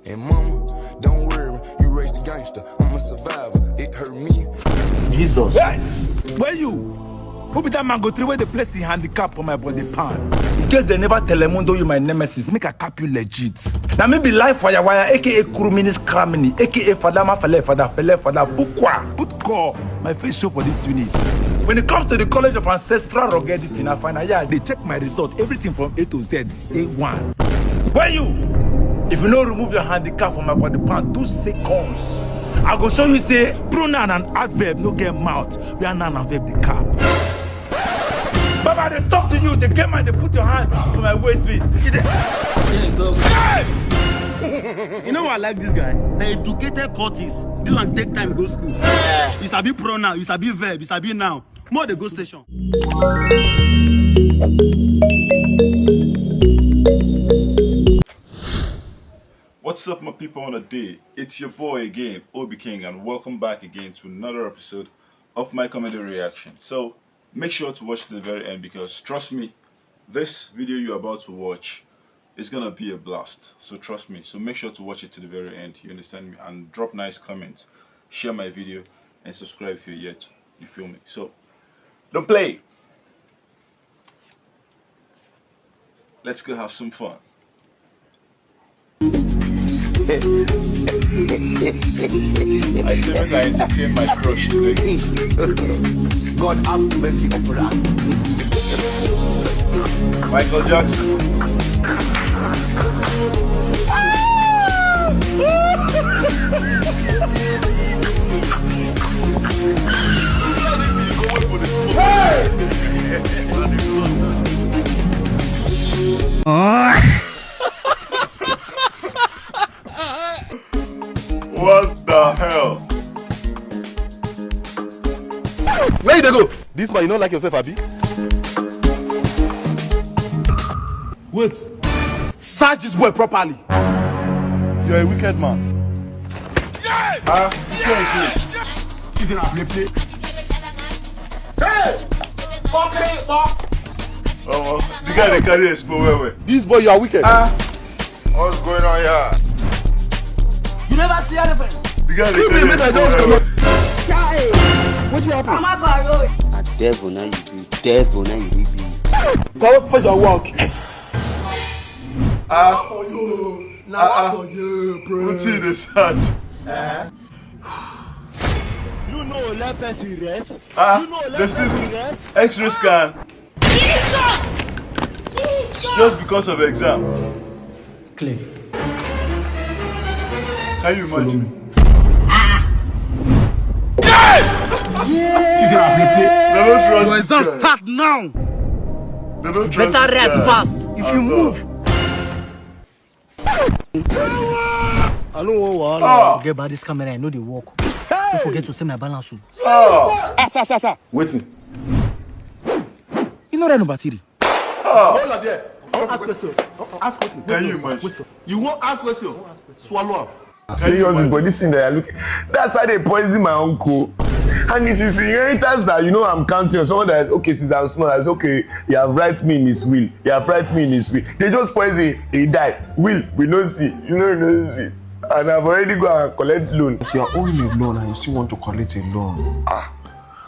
And mama, don't worry, you raised a gangster. I'm a survivor. It hurt me. Jesus. Yes! Where you? Who be that man go through where the place in handicap for my body pan? In case they never Telemundo you my nemesis, make a cap you legit. Now maybe live fire wire, aka Kuruminis Kramini, aka Fadama Fale Bukwa. Put core, my face show for this unit. When it comes to the College of Ancestral Ruggedity, I find out, they check my result, everything from A to Z, A1. Where you? If you don't remove your handicap from my body pan, 2 seconds. I go show you say, pronoun and adverb no get mouth. We are not adverb the cap. Baba, they talk to you, they get mine, they put your hand on my waist beat. Hey! You know what I like this guy? The educated Cultist. This one take time go school. It's a big pronoun, it's a big verb, it's a big noun. More they go station. What's up, my people on a day? It's your boy again, OBIKING, and welcome back again to another episode of my comedy reaction. So make sure to watch to the very end, because trust me, this video you're about to watch is gonna be a blast. So trust me, so make sure to watch it to the very end, you understand me, and drop nice comments, share my video, and subscribe if you're yet, you feel me. So don't play, let's go have some fun. I say make I entertain my crush today. God have mercy upon us. Michael Jackson. What the hell? Where you dey go? This man, you don't like yourself, Abi? Wait. Search this boy properly. You're a wicked man. Yeah! She's in a play. Hey! Come play, Oh, the guy they carry a spoon where? This boy, you are wicked. What's going on here? You never see anything. The guy they carry a spoon where? What you happen? A devil now you be. Devil now you be. Come for your work. For you. Now for you, bro. What's in this hat? You know let person rest. There's still X-ray scan. Jesus! Just because of exam. Cliff. Can you imagine? She's in a play. They don't trust Your this exam guy. start now. They don't trust Better this react guy. fast. If you move. I don't want Oh. Forget about this camera, I know the work. Don't forget to say my balance. Oh. Sir. Waiting. You know that no battery. Hold up there. Ask question. Ask question. Can you imagine? You won't ask question. Swallow up. Can you imagine? But this thing that I look, that's how they poison my uncle. And it's his inheritance that, you know, I'm counting on someone that, okay, since I'm small, I say, okay, you have write me in his will. You have write me in his will. They just poison, he died. Will, we don't see. You know, we don't see. And I've already gone and collect loan. You are owing a loan and you still want to collect a loan.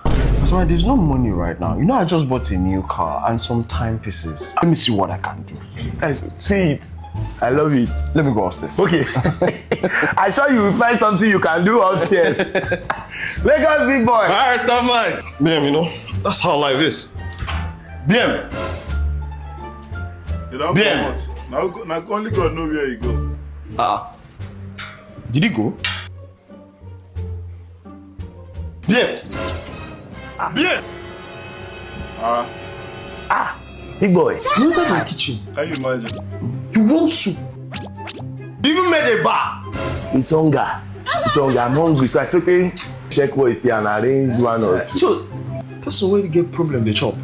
That's why there's no money right now. You know, I just bought a new car and some timepieces. Let me see what I can do. Guys, see it. I love it. Let me go upstairs. Okay. I'm sure you will find something you can do upstairs. Lagos big boy. Alright, stop mine. Damn, you know, that's how life is. Damn. You don't Bien. come out. Now only God knows where you go. Did he go? Bien. Bien. Big boy. You entered my kitchen. Can you imagine? You want soup. You even made a bar. It's hunger. It's hunger. I'm hungry. So I said, okay, check what is here and arrange one or two. So, that's the way to get problem, they chop.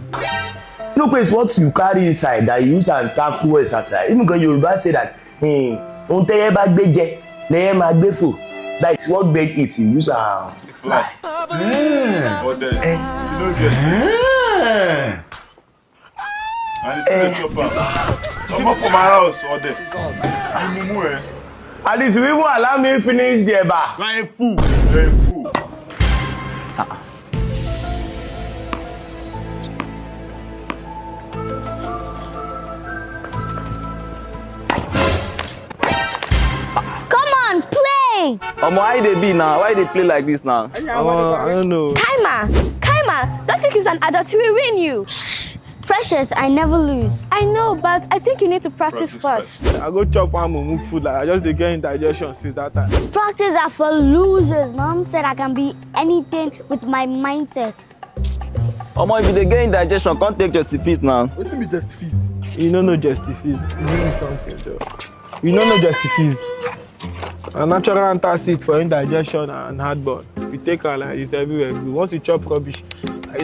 No, it's what you carry inside that you use and tap towards aside. Even when Yoruba say that, that is what bed eats. You use a fly. But then, you don't get it. And it's still a chopper. Come up from my house or there. You mumu. At least you even allow me finish the bar. You are a fool. You're a fool. Come on, play. Why they be now? Why they play like this now? I don't know. Kaima, don't think it's an adult. We win you. Freshers, I never lose. I know, but I think you need to practice first. I go chop one mumu food. Like I just dey get indigestion since that time. Practice are for losers. Mom said I can be anything with my mindset. If they get indigestion, can't take justifies now. What's be justifies? You don't know justifies. You know something, Joe. You don't know justifies. A natural antacid for indigestion and heartburn. We take her like this everywhere. Once you chop rubbish,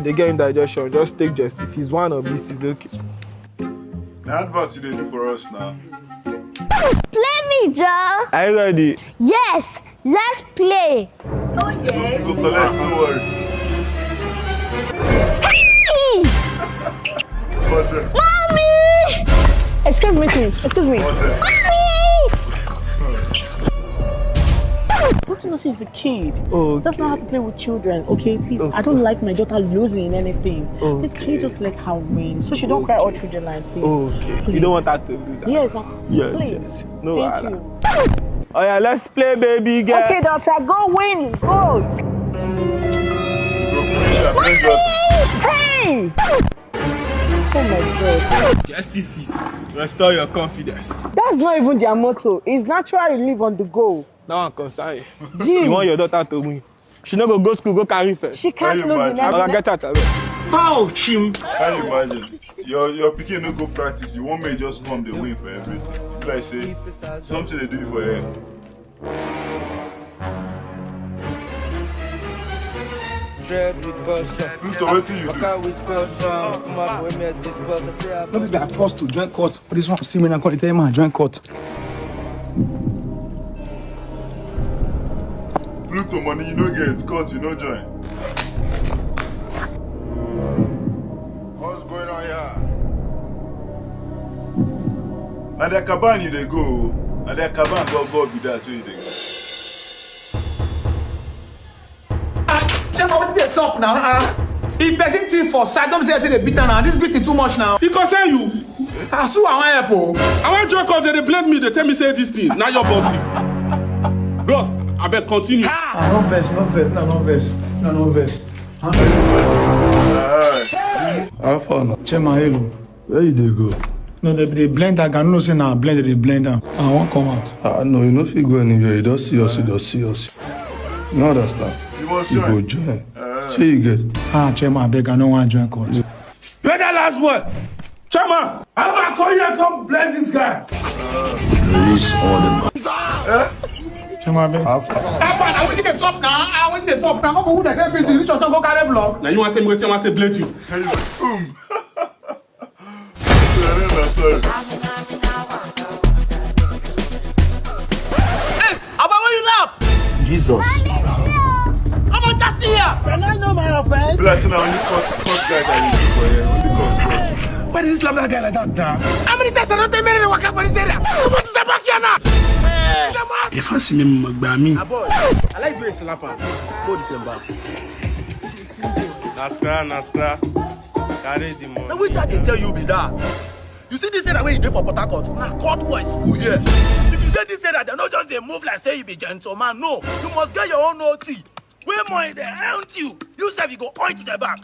they get indigestion. Just take justifies. One of these is okay. The adverts you do for us now. Play me, Joe. Are you ready? Yes, let's play. Oh yeah. Go collect, don't worry. Mommy! Excuse me, please. Excuse me. Mommy! Don't you know she's a kid? Oh, That's not how to play with children, okay? Please, I don't like my daughter losing anything. Please, can you just let her win so she don't cry all through the line, please? Okay. Please. You don't want her to lose that? Yes, Yes, please. yes. No, Thank you. Oh yeah, let's play, baby girl. Okay, daughter, go win. Go. Hey! Oh my God. Justice, restore your confidence. That's not even their motto. It's natural relief on the go. Now I'm concerned. Jeez. You want your daughter to win. She no go school, go carry first. She can't Can you lose the imagine? I'll next. get her. Can you imagine? Your pikin no go practice. You want me to just come the win for everything. If I say something they do for him. Pluto, what do you do? Not that I forced to join court. For this one, see me and call it man, join court. Pluto money you no get, cut you no join. What's going on here? And the caban you they go. And the caban go be that so you they go. Chema, what is up now? If person thing for side, don't say I did a beat now. This beating too much now. Because say you. I sue I want help. I want join court, they blame me, they tell me say this thing. Now your body. Bros, I bet continue. No verse. How far now? Chema, hello. Where you they go? No, they blend that gun. No, say now blend they blend them. I won't come out. No, you no fit go anywhere. You just see us, You no understand? You must You go join. join. Sure you get. Chema, I beg, I don't want to join court. Better last word. Chama, I'm gonna call you and come blend this guy. Release all the Chema, I beg. Now you want to tell me what I want to blade you. Sorry. Hey, about when you laugh? Jesus. Come on, just here. Can I know my offense? Blessing now only cut guy that you do for here. Only cut. Why did you slap that guy like that now? How many times I don't tell me to walk out for this area? Come on to Aboki now. If I see me, Magbami. Boy, I like doing slapper. Go this way back. Naskra. Carry the money. Now which I can tell you be that? You see this area where you dey for Port Harcourt? Now court boys full here. If you get this area, they not just they move like say you be gentleman. No, you must get your own OT. Where more they hunt you. You say you go point to the back.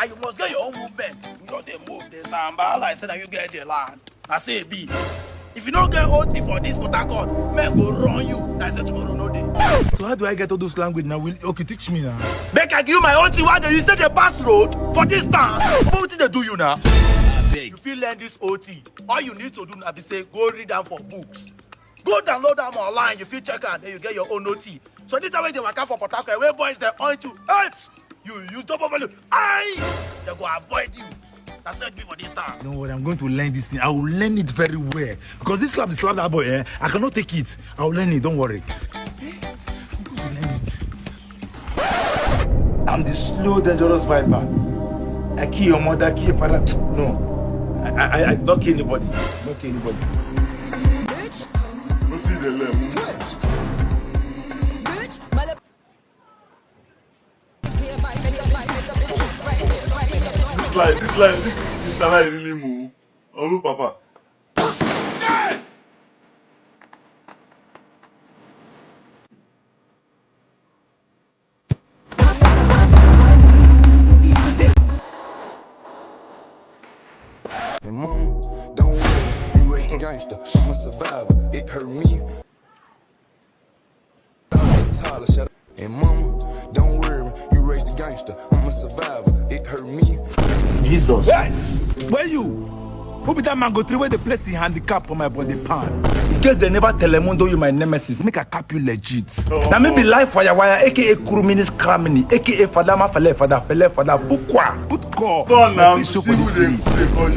And you must get your own movement. You know they move this samba like say that you get the land. I say B. If you don't get OT for this Port Harcourt, men go run you. I say tomorrow no day. So how do I get all those language now? Okay, teach me now. Make I give you my OT while you stay the pass road for this town. What they do you now? You feel learn this OT. All you need to do now be say go read them for books. Go download them online. You feel check out, then you get your own OT. So this is where they work out for Port Harcourt. Where boys they on to earth. You use double value. They go avoid you. That's it for this time. Don't worry, I'm going to learn this thing. I will learn it very well. Because this slap that boy, I cannot take it. I will learn it, don't worry. I'm going to learn it. I'm the slow, dangerous viper. I kill your mother, kill your father. No. I don't kill anybody. Don't kill anybody. What see the limb. This line really move. Oh, look, Papa. And mom, don't worry, you raised a gangster. I'm a survivor. It hurt me. And mom, don't worry, you raised a gangster. I'm a survivor. It hurt me. Jesus. Yes. Where you? Who be that man go through where the place in handicap for my body pan? In case they never Telemundo you my nemesis, make a cap you legit. Now maybe live fire wire, aka Kuruminis Kramini, aka Fadama Fale Bukwa, Butko.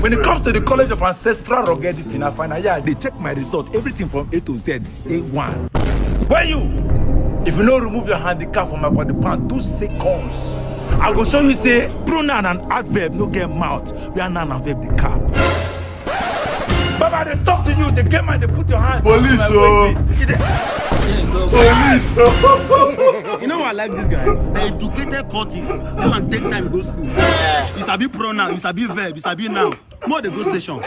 When it comes to the College of Ancestral Ruggedity, I find out they check my result, everything from A to Z, A1. Where you? If you don't remove your handicap from my body pan, 2 seconds. I go show you say pronoun and adverb no get mouth. We are not adverb the cap. Baba, they talk to you, they get my, they put your hand. Police, oh. Police, oh. You know what I like this guy? The educated Cultist. They can take time to go school. It's a bit pronoun, it's a bit verb, it's a bit now. More they go station.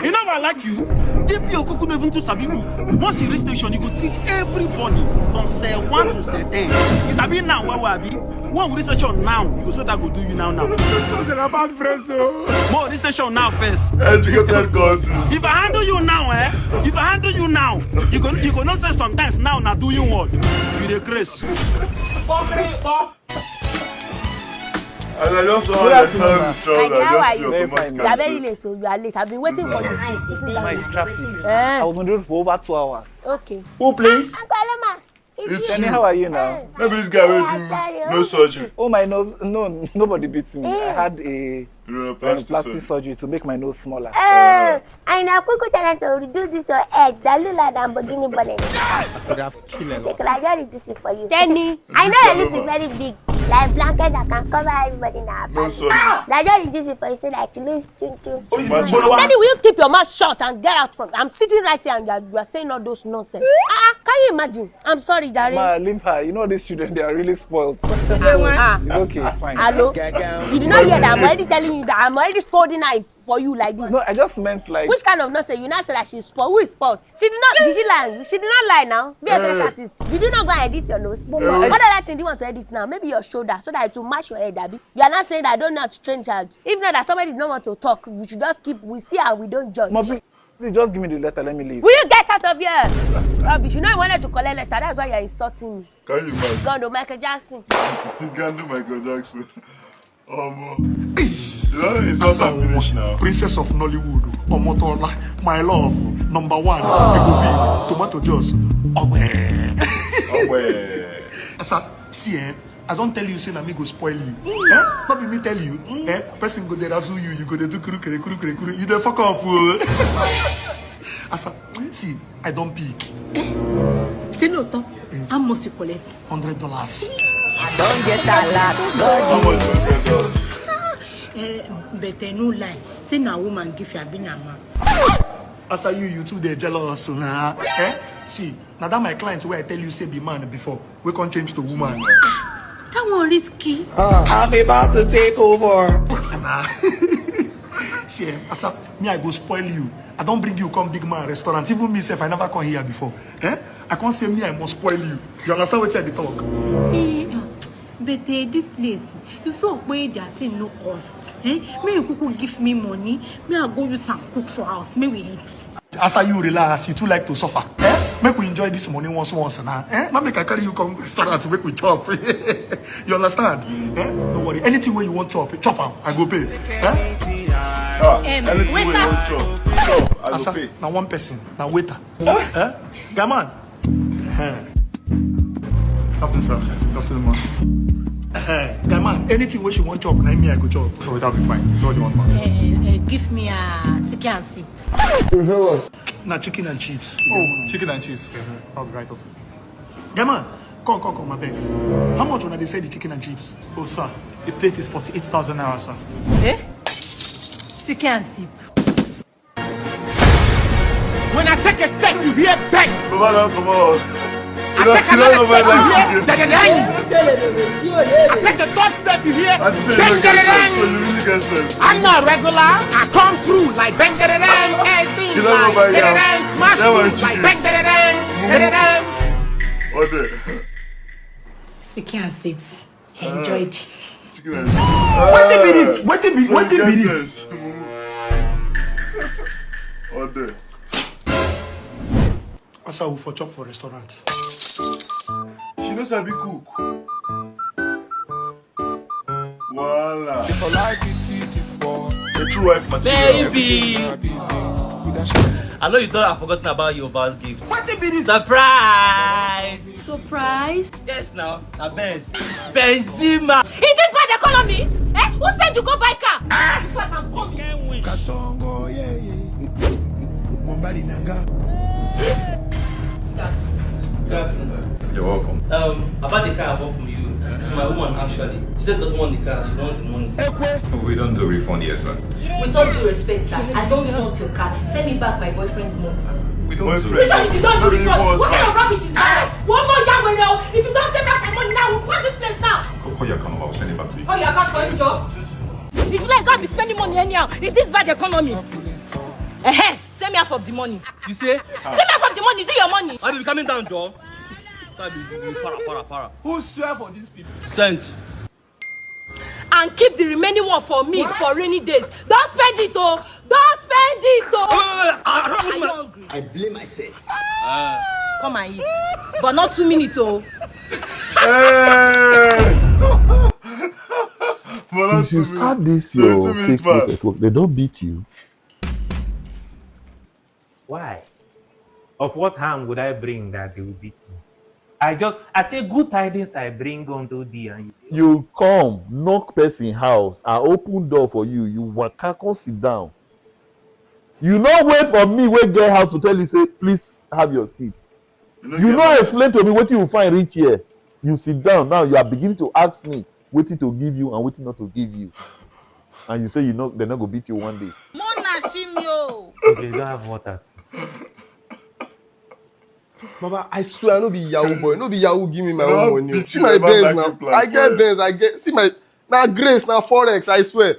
You know what I like you? Deep your cocoon even to Sabibu. Once you reach station, you go teach everybody from cell 1 to cell 10. It's a bit now where we be. One with this station now, you go so that go do you now. It's a bad friend, so. More this station now first. Educated God. If I handle you now, if I handle you now, you go not say sometimes now do you what? You the grace. And I just saw the time struggle. How are you? You are very late, so you are late. I've been waiting for you since. Nice traffic. I was on the road for over 2 hours. Okay. Who, please? Uncle Aloma. It's Jenny, how are you now? Maybe this guy will do no surgery. Oh, my nose. No, nobody beats me. I had a plastic surgery to make my nose smaller. I know Kuku trying to reduce this your head. That look like I'm beginning burning. I could have killed him. They could have just reduced it for you. Jenny, I know your lip is very big. Like blanket that can cover everybody now. No surgery. That just reduce it for you so that you lose chin. Daddy, will you keep your mouth shut and get out from? I'm sitting right here and you are saying all those nonsense. Can you imagine? I'm sorry, Jerry. Ma, Limpa, you know these children, they are really spoiled. Okay, it's fine. Hello? You did not hear that? I'm already telling you that I'm already scolding her for you like this. No, I just meant like... Which kind of nonsense? You not say that she's spoiled. Who is spoiled? She did not. Did she lie? She did not lie now. Be a fresh artist. Did you not go and edit your nose? What other thing do you want to edit now? Maybe your shoulder so that it will match your head, Abby. You are not saying that I don't know how to train child. If not that somebody did not want to talk, we should just keep, we see how we don't judge. Please just give me the letter, let me leave. Will you get out of here? Rubbish, you know I wanted to collect letter, that's why you're insulting me. can you imagine? Gone to Michael Jackson. He can't do Michael Jackson. You know, it's not finish now. Princess of Nollywood, Omotola, my love, number 1, tomato juice. Asa, see, I don't tell you, say na me go spoil you. Not be me tell you. Person go there razzle you, you go there do kuru, you dey fuck up. Asa, see, I don't pick. Say no, Tom. How much you collect? $100. I don't get a lot. But no lie. Say na woman give you a bin a man. Asa, you too they jealous, nah. See, now that my client where I tell you say be man before, we can't change to woman. That one risky. I'm about to take over. See, Asa, me I go spoil you. I don't bring you come big man restaurant. Even myself, I never come here before. I can't say me I must spoil you. You understand what I talk? But this place, you saw where that thing no cost. Me you could give me money. Me I go use some cook for house. Me we eat. Asa, you relax. You too like to suffer. Make we enjoy this money once now. Not make I carry you come restaurant to make we chop. You understand? Don't worry. Anything where you want chop am. I go pay. Anything where you want chop, I go pay. Now one person. Now waiter. Come on. Captain sir. Captain man. Man, anything where she want chop, now me I go chop. Oh, that'll be fine. So what do you want, man? Give me a chicken and soup. Now chicken and chips. Oh, chicken and chips. I'll be right up. Man, come, my beg. How much when they say the chicken and chips? Oh, sir, the plate is 48,000 naira, sir. Chicken and soup. When I take a step, you hear bang. Come on. I take another step, you hear da-da-dang. I take the third step, you hear bang da-da-dang. I'm not regular. I come through like bang da-da-dang. Everything like da-da-dang. Smash through like bang da-da-dang. Da-da-dang. Sicky and Sips. Enjoyed. What be this? What be this? Order. That's how we for chop for restaurant. She knows how to cook. Voila. A true wife material. Baby! I know you thought I've forgotten about your boss gift. What the be surprise! Surprise? Yes, now. Benz. Benzema. He did bad economy? Eh? Who said you go buy car? In fact, I'm coming. Kasongo, yeah. Mombali nanga. You're welcome. About the car I bought from you. It's my woman actually. She said doesn't want the car, she wants the money. We don't do refund here, sir. With all due respect, sir, I don't want your car. Send me back my boyfriend's money. We don't do Which one is you don't do refund. refund? What kind of rubbish is that? One more year with now. If you don't send back my money now, we'll put this place now. Call your account, I'll send it back to you. Call your account for him, Joe. If you like, God be spending money anyhow. It is bad economy. Send me half of the money. You say? Send me half of the money. Is it your money? I'll be coming down, Joe. Para. Who swear for these people? Sent. And keep the remaining one for me for rainy days. Don't spend it, oh. Don't spend it, oh. Are you hungry? I blame myself. Come and eat. But not 2 minutes, oh. Since you start this your fake perfect work, they don't beat you. Why? Of what harm would I bring that they will beat me? I say good tidings I bring unto thee, and You come, knock person house, I open door for you, you waka come sit down. You not wait for me wait get house to tell you say please have your seat. You not explain to me what you find reach here. You sit down now, you are beginning to ask me waiting to give you and waiting not to give you. And you say you know they're not gonna beat you one day. they don't have water. Baba, I swear I no be Yahoo boy. No be Yahoo give me my own money. See my Benz now. I get Benz. See my now Grace now Forex. I swear.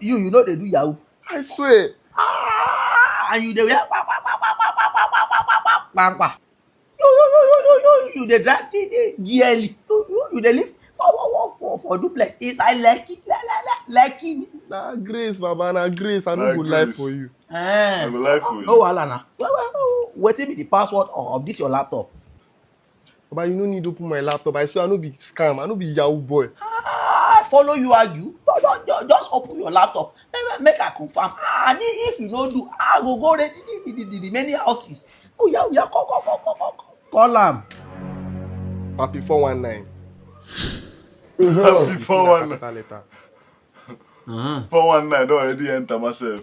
You know they do Yahoo. I swear. And you they wear you they drive the GLE. You they live for duplex. Inside like it. Nah Grace, Baba. Nah Grace. I no good life for you. I will lie for you. No, Alana. What be the password of this your laptop? But you no need to open my laptop. I swear I no be scam. I no be Yahoo boy. I follow you argue. Just open your laptop. Make I confirm. And if you no do, I go ready the many houses. Oh yeah, call am. Happy 419. Happy 419. 419 don't already enter myself.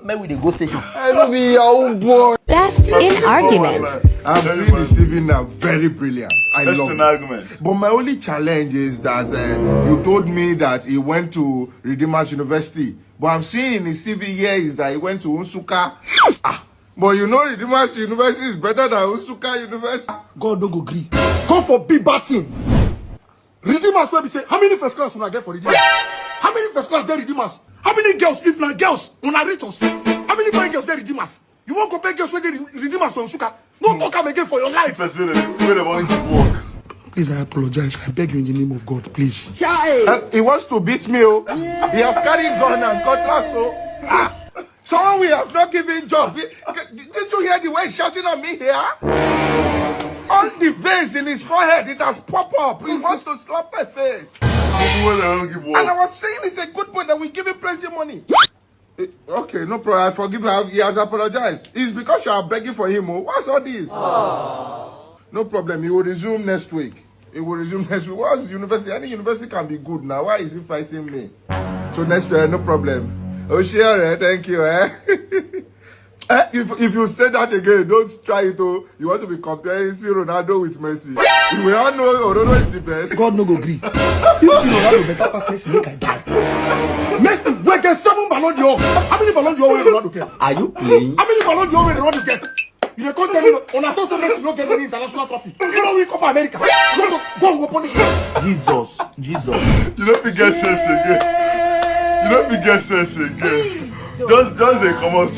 Maybe they go station. I no be Yahoo boy. Last in argument. I'm seeing the CV now very brilliant. I love it. Argument. But my only challenge is that you told me that he went to Redeemers University. But I'm seeing in his CV here is that he went to Unsuka. But you know Redeemers University is better than Unsuka University. God don't go green. Go for big batting. Redeemers will be say, how many first class will I get for Redeemers? How many first class there Redeemers? How many girls, if not girls, when I reach us? How many fine girls there Redeemers? You won't compare girls with Redeemers to Unsuka? No talk am again for your life. Please, I apologize. I beg you in the name of God, please. He wants to beat me. Oh. He has carried gun and cutlass. Oh. Someone we have not given job. Did you hear the way he's shouting at me here? All the veins in his forehead, it has popped up. He wants to slap my face. And I was saying it's a good point that we give him plenty of money. Okay, no problem. I forgive him. He has apologized. It's because you are begging for him. Oh. What's all this? No problem. He will resume next week. What's the university? Any university can be good now. Why is he fighting me? So next week, no problem. Oh, sure. Thank you. If you say that again, don't try it. Oh, you want to be comparing Ronaldo with Messi. We all know Ronaldo is the best. God no go agree. If Ronaldo better pass Messi, make I die. Messi, we get 7 Ballon d'Or. How many Ballon d'Or will Ronaldo get? Are you playing? How many Ballon d'Or will Ronaldo get? You can't tell me on a toss Messi not get any international trophy. You know we Copa America. You want to go and go punish him. Jesus. You don't be get sense again. Just they come out.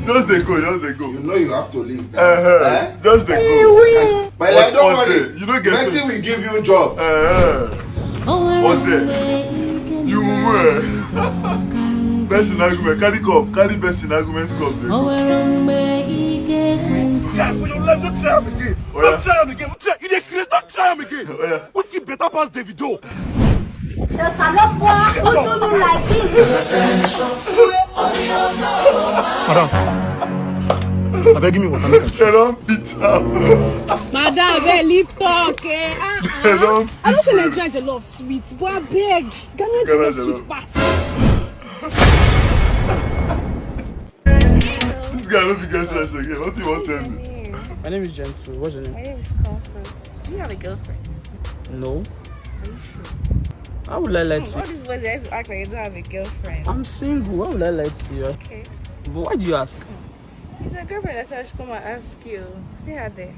Just they go. You know you have to leave. Just they go. But like, don't worry. You don't get Messi sense. will give you a job. One day. You will. Best in argument. Carry best in argument cup. Don't try him again. Don't try him again. You don't try him again. Whiskey better pass Davido. The salopwa who do me like this. Madam, I beg me water, make a They don't beat up. Madam, leave talk, eh? They don't I don't say Nigerian jollof sweet, but I beg. Ghana jollof sweet pass. This guy don't be get sense again. What do you want to tell me? My name is Gentle. What's your name? My name is Comfort. Do you have a girlfriend? No. Are you sure? How would I lie to All you? these boys guys act like you don't have a girlfriend. I'm single. Why would I lie to you? Okay. But why do you ask? It's a girlfriend that said I should come and ask you. See her there.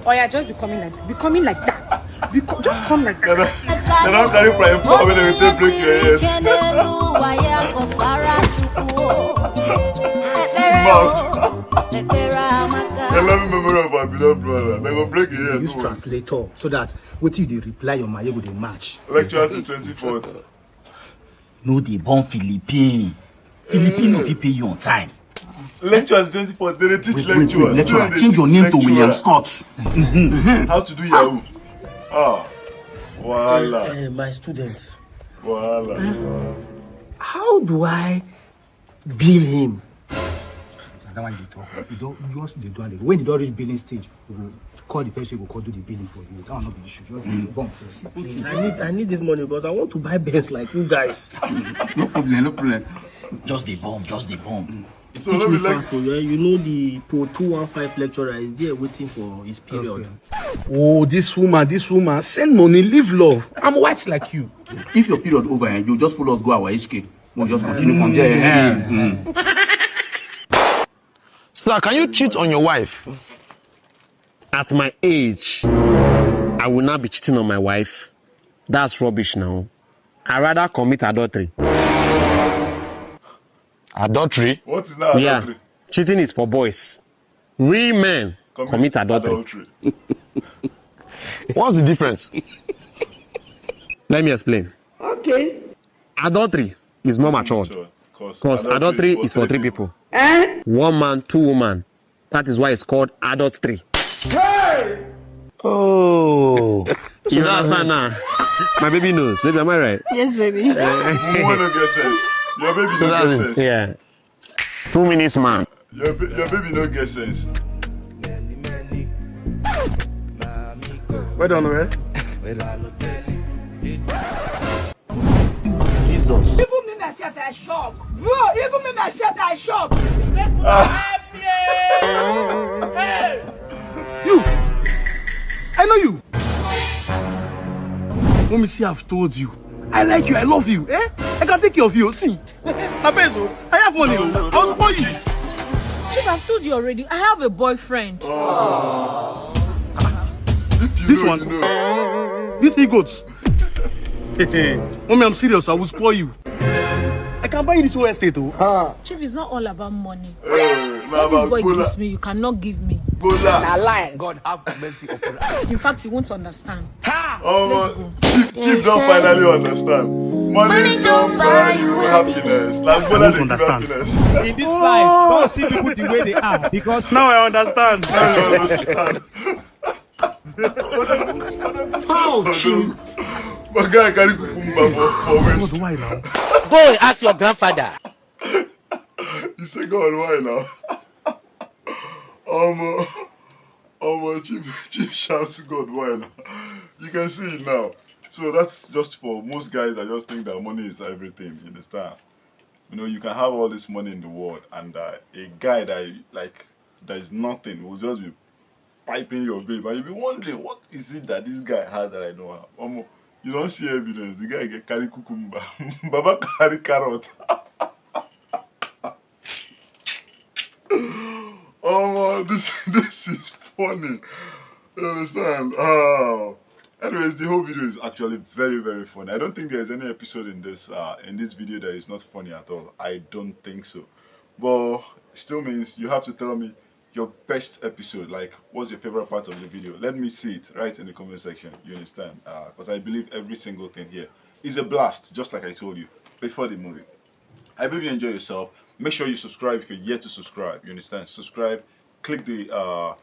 Oh yeah, just becoming like that. Becoming like that. Just come like that. They don't carry prime for when they break your ears. I love the memory of my beloved brother. They go break your ears. Use translator so that what you they reply your my go they match. Lectures in 24th. No, they born Philippine. Philippine no fit pay you on time. Lectures 24th. They teach lecturers. Lecturer, change your name to William Scott. How to do Yahoo? Voila. My students. Voila. How do I bill him? That one they talk. If you don't, just they do it. When they don't reach billing stage, you go call the person who will do the billing for you. That will not be the issue. Just go first. I need this money because I want to buy Benz like you guys. No problem. Just the bomb. So teach me fast, you know the Pro 215 lecturer is there waiting for his period. Okay. Oh, this woman, send money, live love. I'm white like you. If your period over, you just follow us go our HK. We'll just continue from there. Sir, can you cheat on your wife? At my age, I will not be cheating on my wife. That's rubbish now. I'd rather commit adultery. Adultery? What is that adultery? Yeah, cheating is for boys. We men commit adultery. What's the difference? Let me explain. Okay. Adultery is more matured. Because adultery is for 3 people. 1 man, 2 women. That is why it's called adultery. Hey! Oh. You understand now? My baby knows. Baby, am I right? Yes, baby. Your baby So no that get is, sense. yeah. 2 minutes, man. Your baby no get sense. Well done, right? Jesus. Even me myself I shock. Bro, even me myself I shock. Hey! You! I know you! Let me see, I've told you. I like you, I love you. I can take care of you. See? I have money. I'll support you. Chief, I've told you already. I have a boyfriend. This one. This egots. Mommy, I'm serious. I will spoil you. I can buy you this whole estate. Chief, it's not all about money. What this boy gives me, you cannot give me. Nah, lie. God have mercy upon us. In fact, you won't understand. Let's go. Chief don't finally understand. Money don't buy you happiness. Like I don't understand. In this life, don't see people the way they are because now I understand. How Chief? My guy carry cucumber for waist. Why now? Go ask your grandfather. You say God, why now? Chief shout to God, why now? You can see it now. So that's just for most guys that just think that money is everything. You understand? You know, you can have all this money in the world, and a guy that like there is nothing will just be piping your babe, and you'll be wondering what is it that this guy had that I don't have. You don't see evidence. The guy get carry cucumber, Baba carry carrot. This is funny. You understand? Anyways, the whole video is actually very, very funny. I don't think there's any episode in this video that is not funny at all. I don't think so. But still means you have to tell me your best episode. Like, what's your favorite part of the video? Let me see it right in the comment section. You understand? Because I believe every single thing here is a blast, just like I told you before the movie. I hope you enjoy yourself. Make sure you subscribe if you're yet to subscribe. You understand? Subscribe, click the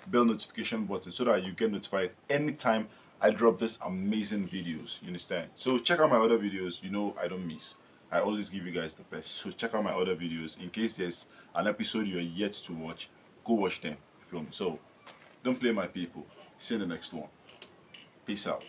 bell notification button so that you get notified anytime I drop this amazing videos. You understand? So check out my other videos. You know I don't miss. I always give you guys the best. So check out my other videos. In case there's an episode you're yet to watch, go watch them. Feel me? So don't play my people. See you in the next one. Peace out.